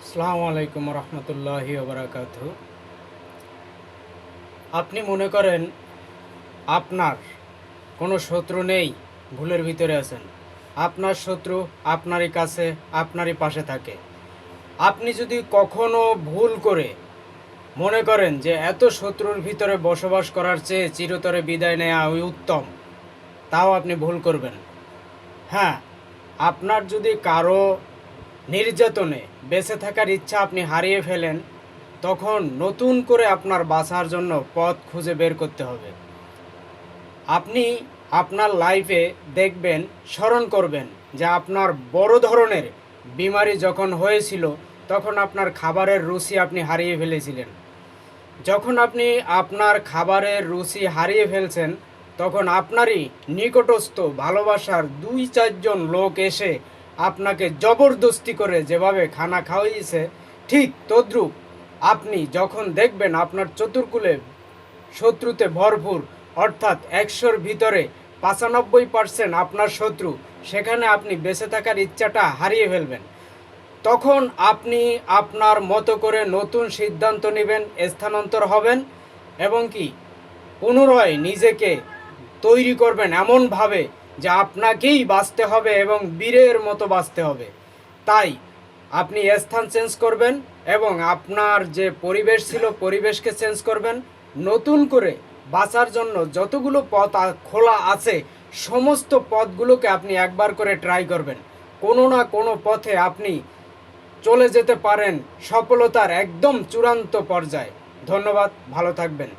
আসসালামু আলাইকুম রহমতুল্লাহি ওবরাকাতু। আপনি মনে করেন আপনার কোনো শত্রু নেই, ভুলের ভিতরে আছেন। আপনার শত্রু আপনারই কাছে, আপনারই পাশে থাকে। আপনি যদি কখনো ভুল করে মনে করেন যে এত শত্রুর ভিতরে বসবাস করার চেয়ে চিরতরে বিদায় নেওয়া ওই উত্তম, তাও আপনি ভুল করবেন। হ্যাঁ, আপনার যদি কারো নির্যাতনে বেঁচে থাকার ইচ্ছা আপনি হারিয়ে ফেলেন, তখন নতুন করে আপনার বাঁচার জন্য পথ খুঁজে বের করতে হবে। আপনি আপনার লাইফে দেখবেন, স্মরণ করবেন যে আপনার বড় ধরনের বিমারি যখন হয়েছিল, তখন আপনার খাবারের রুচি আপনি হারিয়ে ফেলেছিলেন। যখন আপনি আপনার খাবারের রুচি হারিয়ে ফেলছেন, তখন আপনারই নিকটস্থ ভালোবাসার 2-4 জন লোক এসে আপনাকে জবরদস্তি করে যেভাবে খানা খাওয়াইছে, ঠিক তদ্রূপ আপনি যখন দেখবেন আপনার চতুর্কুলে শত্রুতে ভরপুর, অর্থাৎ 100-র ভিতরে 95% আপনার শত্রু, সেখানে আপনি বেঁচে থাকার ইচ্ছাটা হারিয়ে ফেলবেন। তখন আপনি আপনার মতো করে নতুন সিদ্ধান্ত নেবেন, স্থানান্তর হবেন এবং কি পুনরায় নিজেকে তৈরি করবেন এমনভাবে যে আপনাকেই বাঁচতে হবে এবং বীরের মতো বাঁচতে হবে। তাই আপনি স্থান চেঞ্জ করবেন এবং আপনার যে পরিবেশ ছিল পরিবেশকে চেঞ্জ করবেন। নতুন করে বাঁচার জন্য যতগুলো পথ খোলা আছে, সমস্ত পথগুলোকে আপনি একবার করে ট্রাই করবেন। কোনো না কোনো পথে আপনি চলে যেতে পারেন সফলতার একদম চূড়ান্ত পর্যায়ে। ধন্যবাদ, ভালো থাকবেন।